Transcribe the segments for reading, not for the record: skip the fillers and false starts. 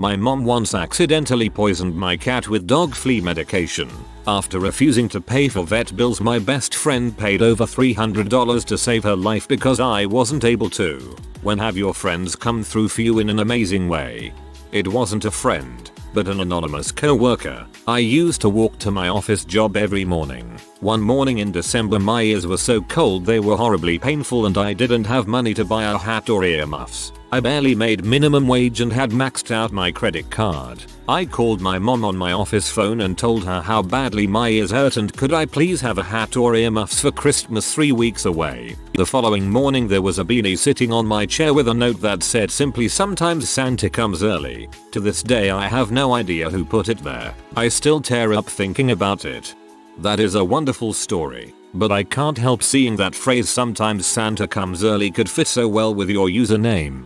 My mom once accidentally poisoned my cat with dog flea medication. After refusing to pay for vet bills, my best friend paid over $300 to save her life because I wasn't able to. When have your friends come through for you in an amazing way? It wasn't a friend, but an anonymous co-worker. I used to walk to my office job every morning. One morning in December, my ears were so cold they were horribly painful and I didn't have money to buy a hat or earmuffs. I barely made minimum wage and had maxed out my credit card. I called my mom on my office phone and told her how badly my ears hurt and could I please have a hat or earmuffs for Christmas 3 weeks away. The following morning there was a beanie sitting on my chair with a note that said simply, "Sometimes Santa comes early." To this day I have no idea who put it there. I still tear up thinking about it. That is a wonderful story, but I can't help seeing that phrase "sometimes Santa comes early" could fit so well with your username.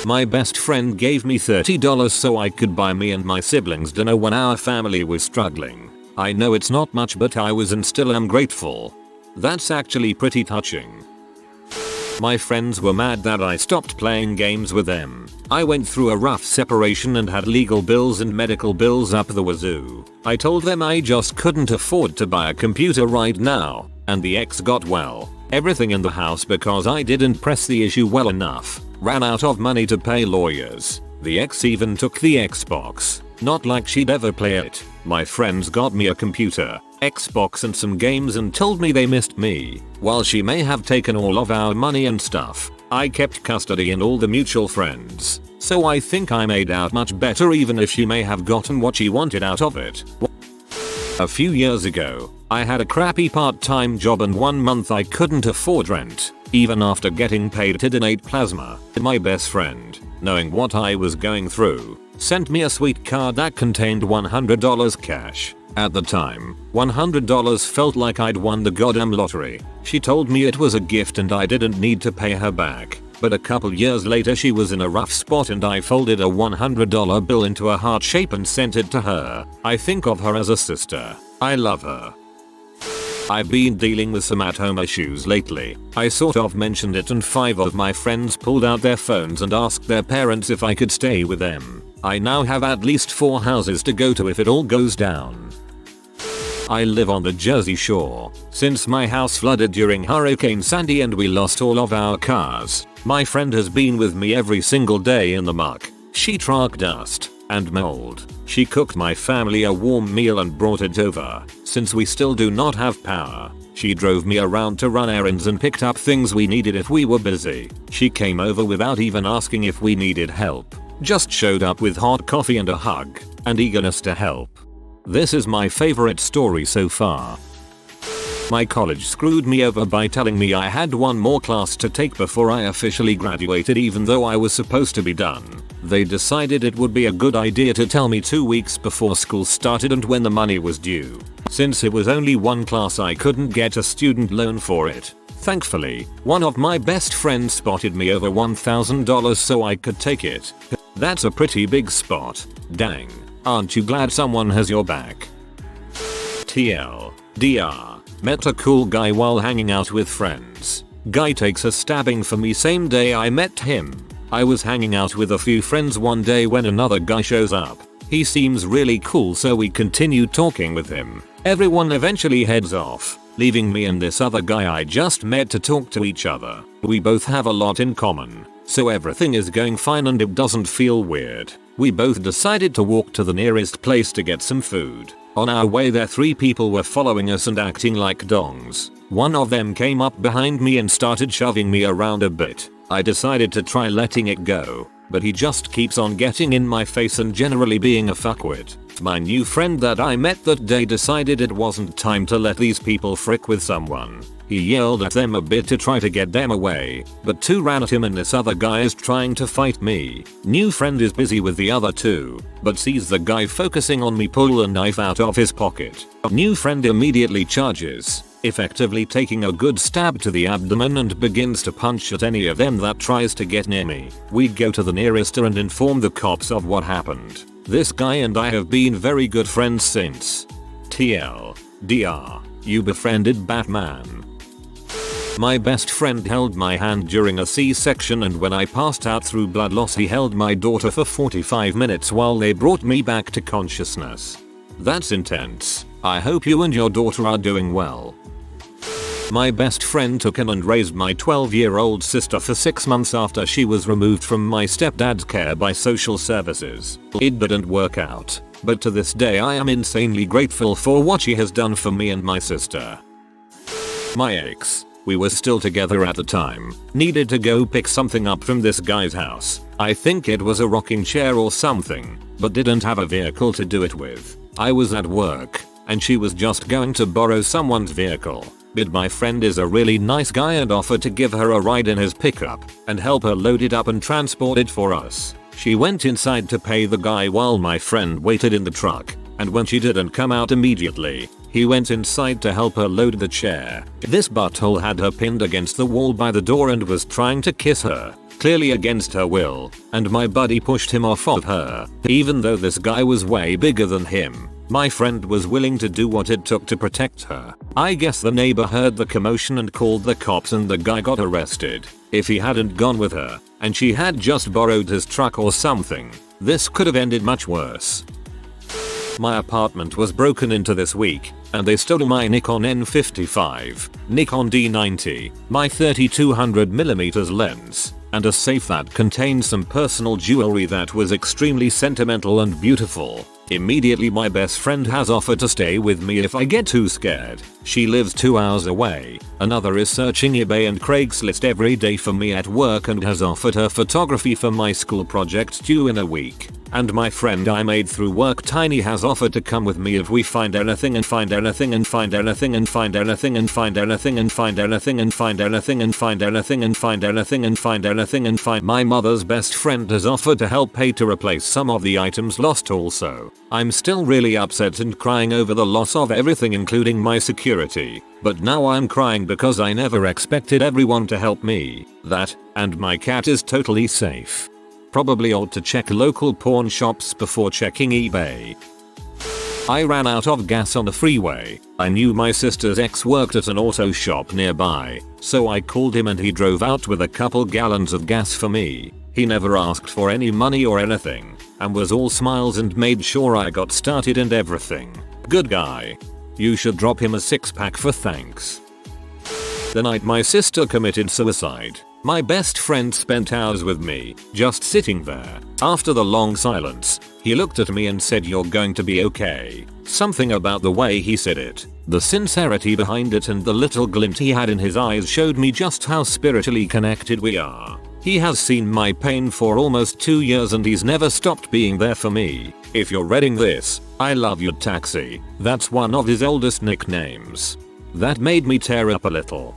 My best friend gave me $30 so I could buy me and my siblings dinner when our family was struggling. I know it's not much, but I was and still am grateful. That's actually pretty touching. My friends were mad that I stopped playing games with them. I went through a rough separation and had legal bills and medical bills up the wazoo. I told them I just couldn't afford to buy a computer right now, and the ex got, well, everything in the house because I didn't press the issue well enough. Ran out of money to pay lawyers. The ex even took the Xbox. Not like she'd ever play it. My friends got me a computer, Xbox and some games and told me they missed me. While she may have taken all of our money and stuff, I kept custody and all the mutual friends. So I think I made out much better even if she may have gotten what she wanted out of it. A few years ago, I had a crappy part-time job and 1 month I couldn't afford rent. Even after getting paid to donate plasma, my best friend, knowing what I was going through, sent me a sweet card that contained $100 cash. At the time, $100 felt like I'd won the goddamn lottery. She told me it was a gift and I didn't need to pay her back. But a couple years later she was in a rough spot and I folded a $100 bill into a heart shape and sent it to her. I think of her as a sister. I love her. I've been dealing with some at-home issues lately. I sort of mentioned it and 5 of my friends pulled out their phones and asked their parents if I could stay with them. I now have at least 4 houses to go to if it all goes down. I live on the Jersey Shore. Since my house flooded during Hurricane Sandy and we lost all of our cars, my friend has been with me every single day in the muck, sheetrock dust, and mold. She cooked my family a warm meal and brought it over. Since we still do not have power, she drove me around to run errands and picked up things we needed if we were busy. She came over without even asking if we needed help. Just showed up with hot coffee and a hug, and eagerness to help. This is my favorite story so far. My college screwed me over by telling me I had one more class to take before I officially graduated even though I was supposed to be done. They decided it would be a good idea to tell me 2 weeks before school started and when the money was due. Since it was only one class I couldn't get a student loan for it. Thankfully, one of my best friends spotted me over $1,000 so I could take it. That's a pretty big spot. Dang. Aren't you glad someone has your back? TLDR. Met a cool guy while hanging out with friends. Guy takes a stabbing for me same day I met him. I was hanging out with a few friends one day when another guy shows up. He seems really cool so we continue talking with him. Everyone eventually heads off, leaving me and this other guy I just met to talk to each other. We both have a lot in common, so everything is going fine and it doesn't feel weird. We both decided to walk to the nearest place to get some food. On our way there 3 people were following us and acting like dongs. One of them came up behind me and started shoving me around a bit. I decided to try letting it go, but he just keeps on getting in my face and generally being a fuckwit. My new friend that I met that day decided it wasn't time to let these people frick with someone. He yelled at them a bit to try to get them away, but 2 ran at him and this other guy is trying to fight me. New friend is busy with the other 2, but sees the guy focusing on me pull a knife out of his pocket. New friend immediately charges, effectively taking a good stab to the abdomen and begins to punch at any of them that tries to get near me. We go to the nearest and inform the cops of what happened. This guy and I have been very good friends since. TLDR. You befriended Batman. My best friend held my hand during a C-section, and when I passed out through blood loss he held my daughter for 45 minutes while they brought me back to consciousness. That's intense. I hope you and your daughter are doing well. My best friend took in and raised my 12-year-old sister for 6 months after she was removed from my stepdad's care by social services. It didn't work out, but to this day I am insanely grateful for what she has done for me and my sister. My ex, we were still together at the time, needed to go pick something up from this guy's house. I think it was a rocking chair or something, but didn't have a vehicle to do it with. I was at work, and she was just going to borrow someone's vehicle. But my friend is a really nice guy and offered to give her a ride in his pickup and help her load it up and transport it for us. She went inside to pay the guy while my friend waited in the truck, and when she didn't come out immediately, he went inside to help her load the chair. This butthole had her pinned against the wall by the door and was trying to kiss her, clearly against her will, and my buddy pushed him off of her. Even though this guy was way bigger than him, my friend was willing to do what it took to protect her. I guess the neighbor heard the commotion and called the cops and the guy got arrested. If he hadn't gone with her, and she had just borrowed his truck or something, this could have ended much worse. My apartment was broken into this week, and they stole my Nikon N55, Nikon D90, my 3200mm lens, and a safe that contained some personal jewelry that was extremely sentimental and beautiful. Immediately my best friend has offered to stay with me if I get too scared. She lives 2 hours away. Another is searching eBay and Craigslist every day for me at work and has offered her photography for my school project due in a week. And my friend I made through work, Tiny, has offered to come with me if we find anything and find anything and find anything and find anything and find anything and find anything and find anything and find anything and find anything and find anything and find. My mother's best friend has offered to help pay to replace some of the items lost also. I'm still really upset and crying over the loss of everything including my security, but now I'm crying because I never expected everyone to help me. That, and my cat is totally safe. Probably ought to check local pawn shops before checking eBay. I ran out of gas on the freeway. I knew my sister's ex worked at an auto shop nearby, so I called him and he drove out with a couple gallons of gas for me. He never asked for any money or anything, and was all smiles and made sure I got started and everything. Good guy. You should drop him a 6-pack for thanks. The night my sister committed suicide, my best friend spent hours with me, just sitting there. After the long silence, he looked at me and said, "You're going to be okay." Something about the way he said it, the sincerity behind it, and the little glint he had in his eyes showed me just how spiritually connected we are. He has seen my pain for almost 2 years and he's never stopped being there for me. If you're reading this, I love you, Taxi. That's one of his oldest nicknames. That made me tear up a little.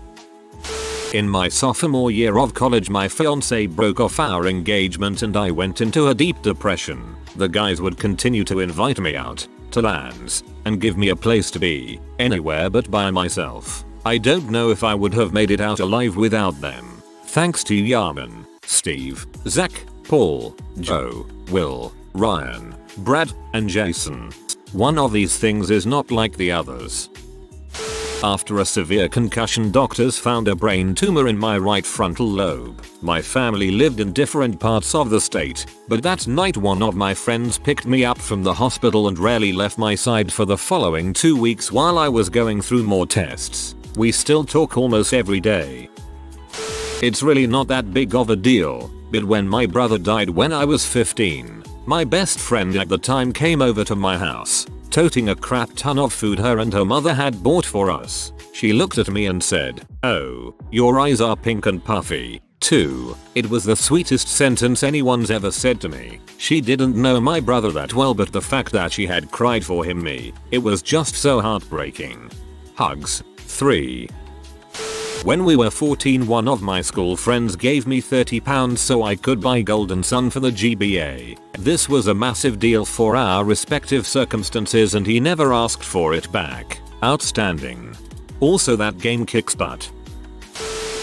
In my sophomore year of college, my fiance broke off our engagement and I went into a deep depression. The guys would continue to invite me out, to LANs, and give me a place to be, anywhere but by myself. I don't know if I would have made it out alive without them. Thanks to Yaman, Steve, Zach, Paul, Joe, Will, Ryan, Brad, and Jason. One of these things is not like the others. After a severe concussion, doctors found a brain tumor in my right frontal lobe. My family lived in different parts of the state, but that night one of my friends picked me up from the hospital and rarely left my side for the following 2 weeks while I was going through more tests. We still talk almost every day. It's really not that big of a deal, but when my brother died when I was 15, my best friend at the time came over to my house, toting a crap ton of food her and her mother had bought for us. She looked at me and said, "Oh, your eyes are pink and puffy, too." It was the sweetest sentence anyone's ever said to me. She didn't know my brother that well, but the fact that she had cried for him, it was just so heartbreaking. Hugs. 3. When we were 14, one of my school friends gave me £30 so I could buy Golden Sun for the GBA. This was a massive deal for our respective circumstances and he never asked for it back. Outstanding. Also, that game kicks butt.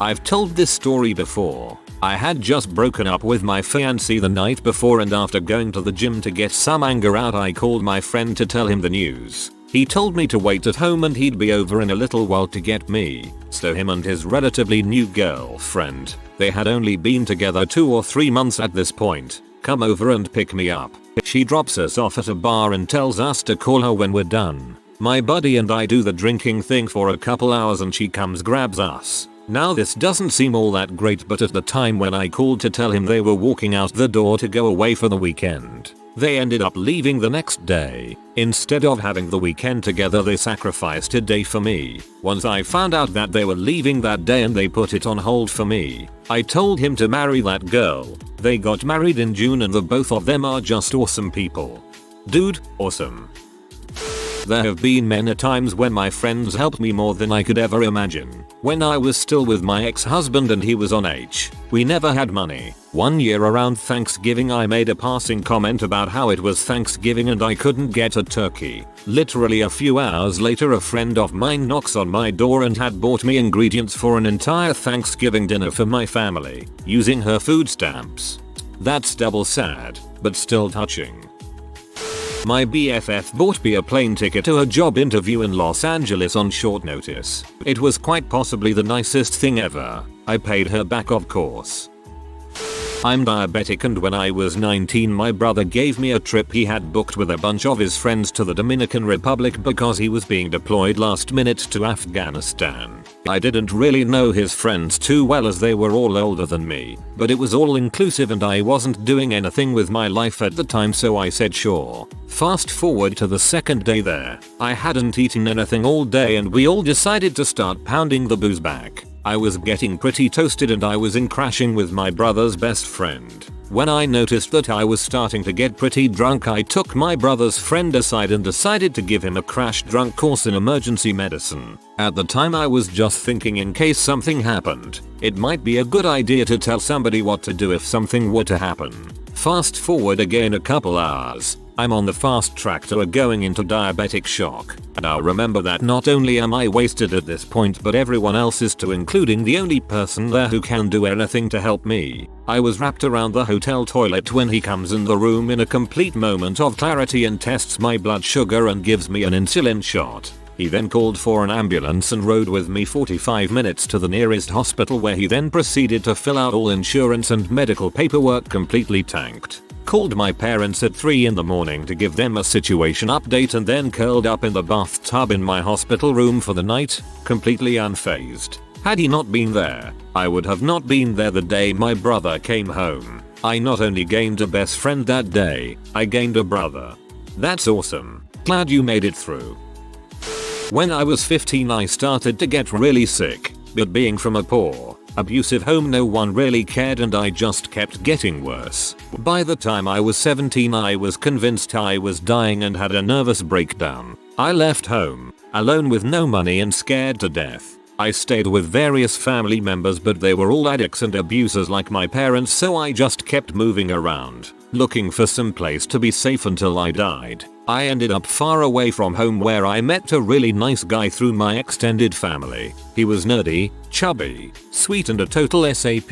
I've told this story before. I had just broken up with my fiancé the night before, and after going to the gym to get some anger out, I called my friend to tell him the news. He told me to wait at home and he'd be over in a little while to get me. So him and his relatively new girlfriend, they had only been together 2 or 3 months at this point, come over and pick me up. She drops us off at a bar and tells us to call her when we're done. My buddy and I do the drinking thing for a couple hours and she comes grabs us. Now this doesn't seem all that great, but at the time when I called to tell him they were walking out the door to go away for the weekend, they ended up leaving the next day. Instead of having the weekend together, they sacrificed a day for me. Once I found out that they were leaving that day and they put it on hold for me, I told him to marry that girl. They got married in June and the both of them are just awesome people. Dude, awesome. There have been many times when my friends helped me more than I could ever imagine. When I was still with my ex-husband and he was on H, we never had money. One year around Thanksgiving I made a passing comment about how it was Thanksgiving and I couldn't get a turkey. Literally a few hours later a friend of mine knocks on my door and had bought me ingredients for an entire Thanksgiving dinner for my family, using her food stamps. That's double sad, but still touching. My BFF bought me a plane ticket to a job interview in Los Angeles on short notice. It was quite possibly the nicest thing ever. I paid her back, of course. I'm diabetic and when I was 19 my brother gave me a trip he had booked with a bunch of his friends to the Dominican Republic because he was being deployed last minute to Afghanistan. I didn't really know his friends too well as they were all older than me, but it was all inclusive and I wasn't doing anything with my life at the time, so I said sure. Fast forward to the second day there. I hadn't eaten anything all day and we all decided to start pounding the booze back. I was getting pretty toasted and I was in crashing with my brother's best friend. When I noticed that I was starting to get pretty drunk, I took my brother's friend aside and decided to give him a crash drunk course in emergency medicine. At the time I was just thinking in case something happened, it might be a good idea to tell somebody what to do if something were to happen. Fast forward again a couple hours. I'm on the fast track to going into diabetic shock. Now remember that not only am I wasted at this point but everyone else is too, including the only person there who can do anything to help me. I was wrapped around the hotel toilet when he comes in the room in a complete moment of clarity and tests my blood sugar and gives me an insulin shot. He then called for an ambulance and rode with me 45 minutes to the nearest hospital where he then proceeded to fill out all insurance and medical paperwork completely tanked. Called my parents at 3 in the morning to give them a situation update and then curled up in the bathtub in my hospital room for the night, completely unfazed. Had he not been there, I would have not been there the day my brother came home. I not only gained a best friend that day, I gained a brother. That's awesome. Glad you made it through. When I was 15 I started to get really sick, but being from a poor, abusive home no one really cared and I just kept getting worse. By the time I was 17 I was convinced I was dying and had a nervous breakdown. I left home, alone with no money and scared to death. I stayed with various family members but they were all addicts and abusers like my parents, so I just kept moving around, looking for some place to be safe until I died. I ended up far away from home where I met a really nice guy through my extended family. He was nerdy, chubby, sweet and a total SAP.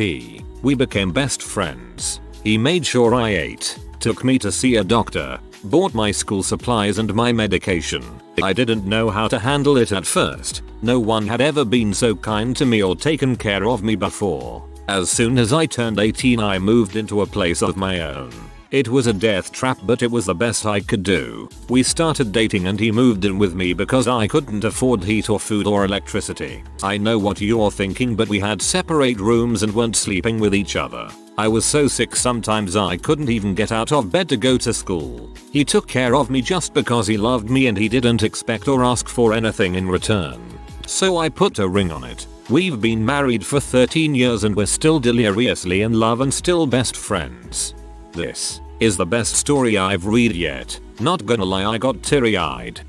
We became best friends. He made sure I ate, took me to see a doctor, bought my school supplies and my medication. I didn't know how to handle it at first. No one had ever been so kind to me or taken care of me before. As soon as I turned 18 I moved into a place of my own. It was a death trap but it was the best I could do. We started dating and he moved in with me because I couldn't afford heat or food or electricity. I know what you're thinking, but we had separate rooms and weren't sleeping with each other. I was so sick sometimes I couldn't even get out of bed to go to school. He took care of me just because he loved me and he didn't expect or ask for anything in return. So I put a ring on it. We've been married for 13 years and we're still deliriously in love and still best friends. This is the best story I've read yet. Not gonna lie, I got teary-eyed.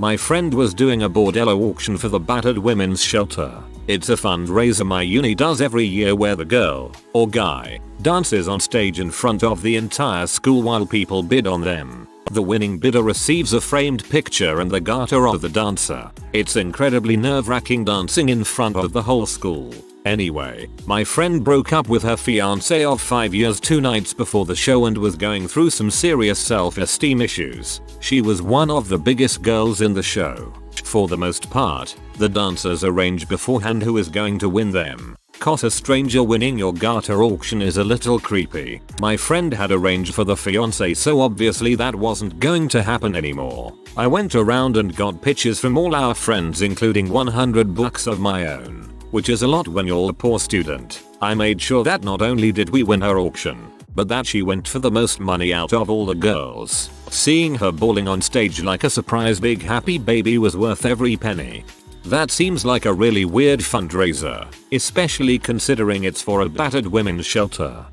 My friend was doing a bordello auction for the battered women's shelter. It's a fundraiser my uni does every year where the girl, or guy, dances on stage in front of the entire school while people bid on them. The winning bidder receives a framed picture and the garter of the dancer. It's incredibly nerve-wracking dancing in front of the whole school. Anyway, my friend broke up with her fiance of 5 years 2 nights before the show and was going through some serious self-esteem issues. She was one of the biggest girls in the show. For the most part, the dancers arrange beforehand who is going to win them. Cause a stranger winning your garter auction is a little creepy. My friend had arranged for the fiance, so obviously that wasn't going to happen anymore. I went around and got pictures from all our friends, including $100 of my own, which is a lot when you're a poor student. I made sure that not only did we win her auction, but that she went for the most money out of all the girls. Seeing her bawling on stage like a surprise big happy baby was worth every penny. That seems like a really weird fundraiser, especially considering it's for a battered women's shelter.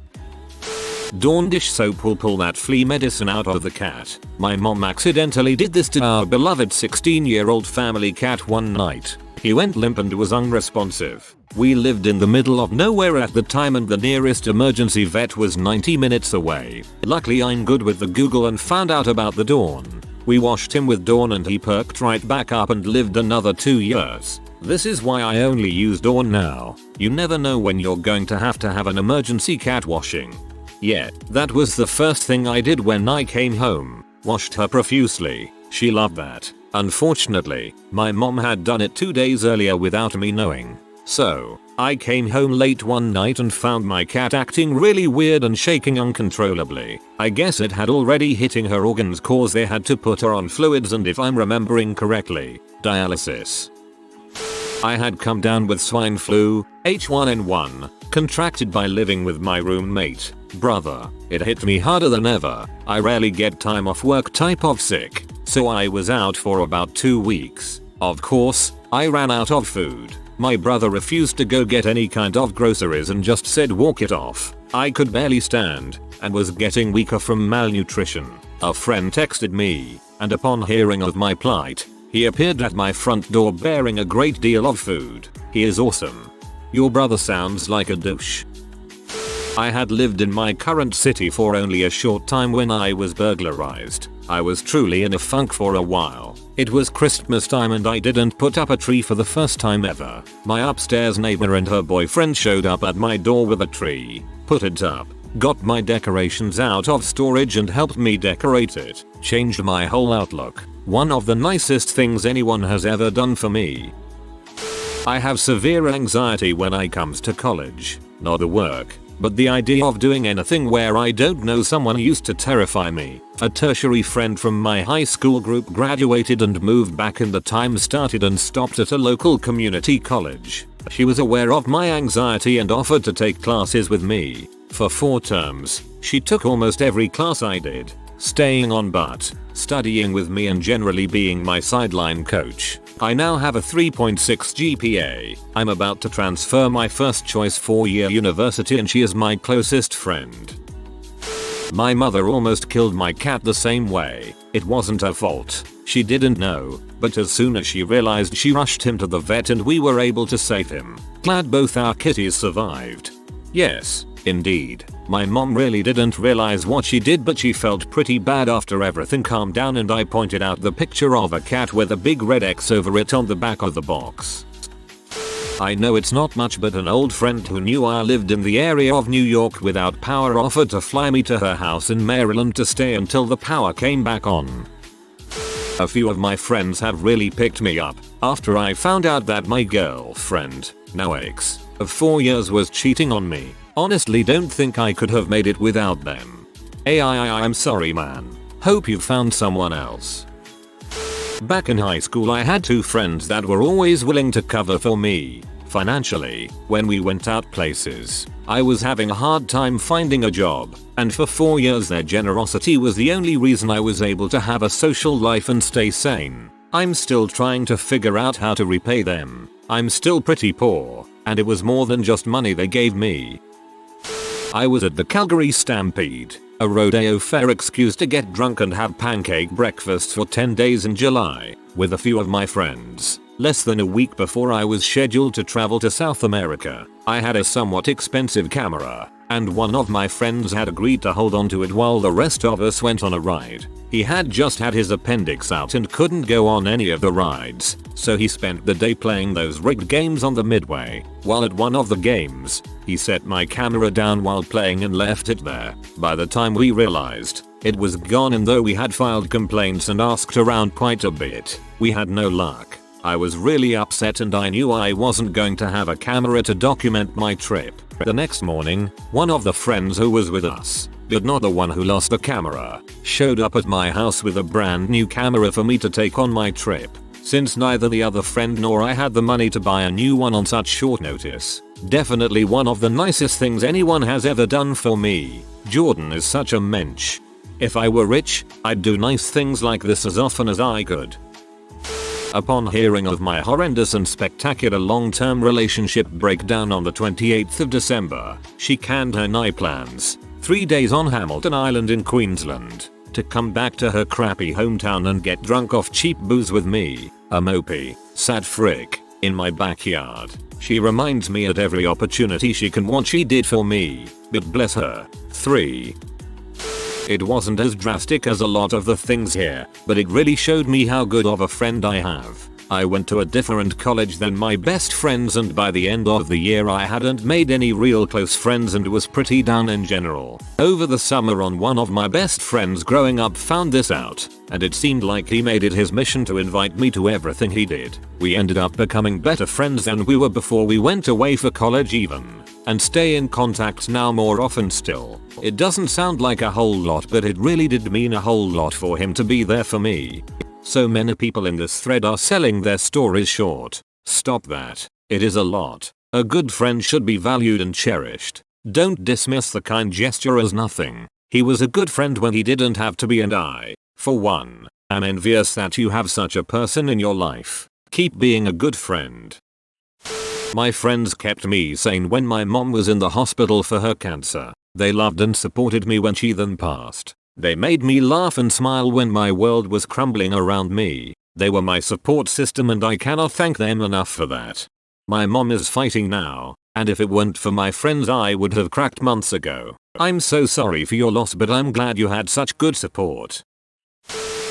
Dawn dish soap will pull that flea medicine out of the cat. My mom accidentally did this to our beloved 16-year-old family cat one night. He went limp and was unresponsive. We lived in the middle of nowhere at the time and the nearest emergency vet was 90 minutes away. Luckily I'm good with the Google and found out about the Dawn. We washed him with Dawn and he perked right back up and lived another 2 years. This is why I only use Dawn now. You never know when you're going to have an emergency cat washing. Yeah, that was the first thing I did when I came home. Washed her profusely. She loved that. Unfortunately, my mom had done it 2 days earlier without me knowing. So, I came home late one night and found my cat acting really weird and shaking uncontrollably. I guess it had already hitting her organs cause they had to put her on fluids and, if I'm remembering correctly, dialysis. I had come down with swine flu, H1N1, contracted by living with my roommate. Brother, it hit me harder than ever. I rarely get time off work type of sick, so I was out for about 2 weeks. Of course, I ran out of food. My brother refused to go get any kind of groceries and just said walk it off. I could barely stand and was getting weaker from malnutrition. A friend texted me, and upon hearing of my plight, he appeared at my front door bearing a great deal of food. He is awesome. Your brother sounds like a douche. I had lived in my current city for only a short time when I was burglarized. I was truly in a funk for a while. It was Christmas time and I didn't put up a tree for the first time ever. My upstairs neighbor and her boyfriend showed up at my door with a tree, put it up, got my decorations out of storage and helped me decorate it. Changed my whole outlook. One of the nicest things anyone has ever done for me. I have severe anxiety when it comes to college, not the work, but the idea of doing anything where I don't know someone used to terrify me. A tertiary friend from my high school group graduated and moved back and the time started and stopped at a local community college. She was aware of my anxiety and offered to take classes with me. For 4 terms, she took almost every class I did, staying on but studying with me and generally being my sideline coach. I now have a 3.6 GPA. I'm about to transfer my first choice 4-year university and she is my closest friend. My mother almost killed my cat the same way. It wasn't her fault. She didn't know, but as soon as she realized, she rushed him to the vet and we were able to save him. Glad both our kitties survived. Yes, indeed. My mom really didn't realize what she did, but she felt pretty bad after everything calmed down and I pointed out the picture of a cat with a big red X over it on the back of the box. I know it's not much, but an old friend who knew I lived in the area of New York without power offered to fly me to her house in Maryland to stay until the power came back on. A few of my friends have really picked me up after I found out that my girlfriend, now ex, of 4 years was cheating on me. Honestly don't think I could have made it without them. I'm sorry man. Hope you found someone else. Back in high school I had 2 friends that were always willing to cover for me financially when we went out places. I was having a hard time finding a job, and for 4 years their generosity was the only reason I was able to have a social life and stay sane. I'm still trying to figure out how to repay them. I'm still pretty poor, and it was more than just money they gave me. I was at the Calgary Stampede, a rodeo fair excuse to get drunk and have pancake breakfasts for 10 days in July, with a few of my friends. Less than a week before I was scheduled to travel to South America, I had a somewhat expensive camera, and one of my friends had agreed to hold on to it while the rest of us went on a ride. He had just had his appendix out and couldn't go on any of the rides, so he spent the day playing those rigged games on the midway. While at one of the games, he set my camera down while playing and left it there. By the time we realized, it was gone, and though we had filed complaints and asked around quite a bit, we had no luck. I was really upset and I knew I wasn't going to have a camera to document my trip. The next morning, one of the friends who was with us, but not the one who lost the camera, showed up at my house with a brand new camera for me to take on my trip. Since neither the other friend nor I had the money to buy a new one on such short notice, definitely one of the nicest things anyone has ever done for me. Jordan is such a mensch. If I were rich, I'd do nice things like this as often as I could. Upon hearing of my horrendous and spectacular long-term relationship breakdown on the 28th of December, she canned her night plans, 3 days on Hamilton Island in Queensland, to come back to her crappy hometown and get drunk off cheap booze with me, a mopey, sad frick, in my backyard. She reminds me at every opportunity she can what she did for me, but bless her. 3. It wasn't as drastic as a lot of the things here, but it really showed me how good of a friend I have. I went to a different college than my best friends, and by the end of the year I hadn't made any real close friends and was pretty down in general. Over the summer one of my best friends growing up found this out, and it seemed like he made it his mission to invite me to everything he did. We ended up becoming better friends than we were before we went away for college even, and stay in contact now more often still. It doesn't sound like a whole lot, but it really did mean a whole lot for him to be there for me. So many people in this thread are selling their stories short. Stop that. It is a lot. A good friend should be valued and cherished. Don't dismiss the kind gesture as nothing. He was a good friend when he didn't have to be, and I, for one, am envious that you have such a person in your life. Keep being a good friend. My friends kept me sane when my mom was in the hospital for her cancer. They loved and supported me when she then passed. They made me laugh and smile when my world was crumbling around me. They were my support system and I cannot thank them enough for that. My mom is fighting now, and if it weren't for my friends I would have cracked months ago. I'm so sorry for your loss, but I'm glad you had such good support.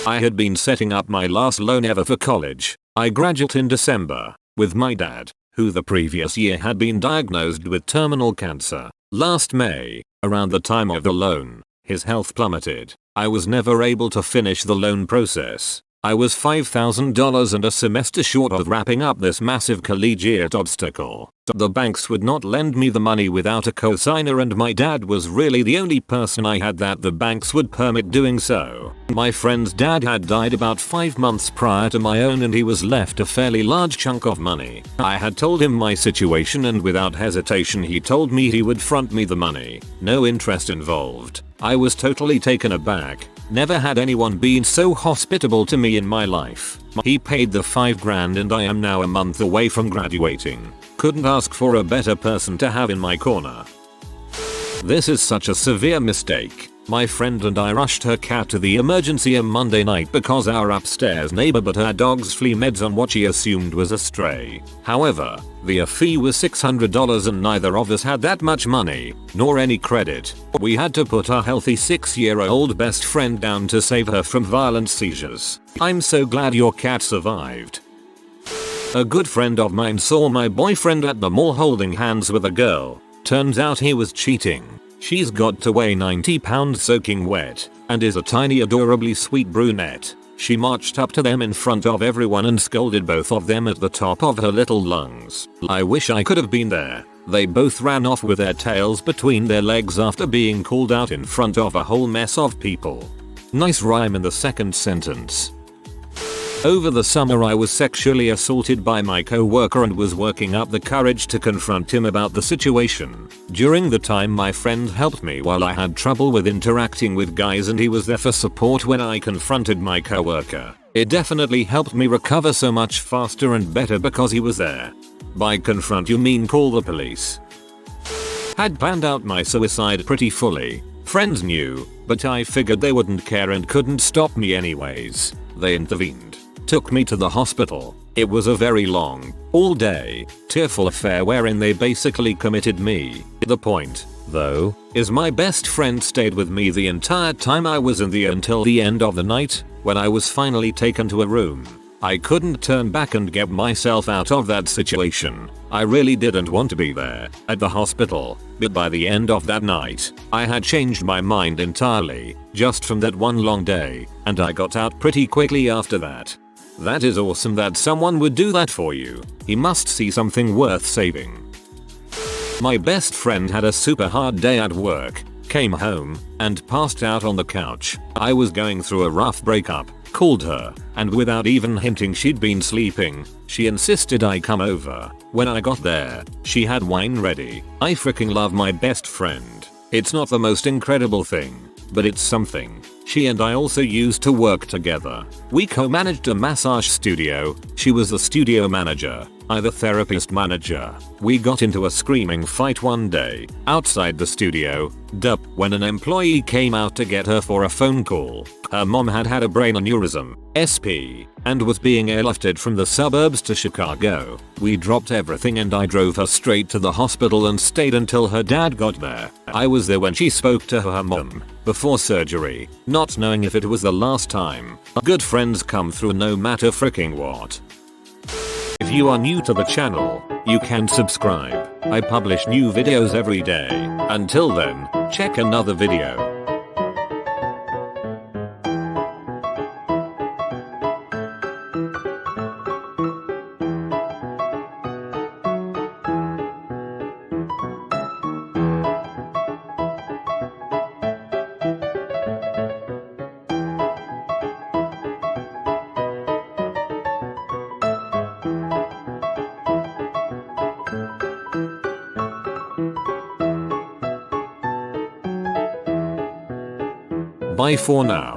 I had been setting up my last loan ever for college. I graduated in December, with my dad, who the previous year had been diagnosed with terminal cancer. Last May, around the time of the loan, his health plummeted. I was never able to finish the loan process. I was $5,000 and a semester short of wrapping up this massive collegiate obstacle. The banks would not lend me the money without a cosigner, and my dad was really the only person I had that the banks would permit doing so. My friend's dad had died about 5 months prior to my own, and he was left a fairly large chunk of money. I had told him my situation, and without hesitation he told me he would front me the money. No interest involved. I was totally taken aback. Never had anyone been so hospitable to me in my life. He paid the $5,000 and I am now a month away from graduating. Couldn't ask for a better person to have in my corner. This is such a severe mistake. My friend and I rushed her cat to the emergency room Monday night because our upstairs neighbor put her dog's flea meds on what she assumed was a stray. However, the fee was $600 and neither of us had that much money, nor any credit. We had to put our healthy 6-year-old best friend down to save her from violent seizures. I'm so glad your cat survived. A good friend of mine saw my boyfriend at the mall holding hands with a girl. Turns out he was cheating. She's got to weigh 90 pounds soaking wet, and is a tiny adorably sweet brunette. She marched up to them in front of everyone and scolded both of them at the top of her little lungs. I wish I could have been there. They both ran off with their tails between their legs after being called out in front of a whole mess of people. Nice rhyme in the second sentence. Over the summer I was sexually assaulted by my co-worker and was working up the courage to confront him about the situation. During the time my friend helped me while I had trouble with interacting with guys, and he was there for support when I confronted my co-worker. It definitely helped me recover so much faster and better because he was there. By confront you mean call the police. Had planned out my suicide pretty fully. Friends knew, but I figured they wouldn't care and couldn't stop me anyways. They intervened. Took me to the hospital. It was a very long, all-day, tearful affair wherein they basically committed me. The point though, is my best friend stayed with me the entire time I was in the until the end of the night, when I was finally taken to a room. I couldn't turn back and get myself out of that situation. I really didn't want to be there, at the hospital, but by the end of that night, I had changed my mind entirely, just from that one long day, and I got out pretty quickly after that. That is awesome that someone would do that for you. He must see something worth saving. My best friend had a super hard day at work, came home, and passed out on the couch. I was going through a rough breakup, called her, and without even hinting she'd been sleeping, she insisted I come over. When I got there, she had wine ready. I freaking love my best friend. It's not the most incredible thing, but it's something. She and I also used to work together. We co-managed a massage studio. She was the studio manager, I the therapist manager. We got into a screaming fight one day, outside the studio, when an employee came out to get her for a phone call. Her mom had had a brain aneurysm, SP, and was being airlifted from the suburbs to Chicago. We dropped everything and I drove her straight to the hospital and stayed until her dad got there. I was there when she spoke to her mom, before surgery, not knowing if it was the last time. Good friends come through no matter freaking what. If you are new to the channel, you can subscribe. I publish new videos every day. Until then, check another video. Bye for now.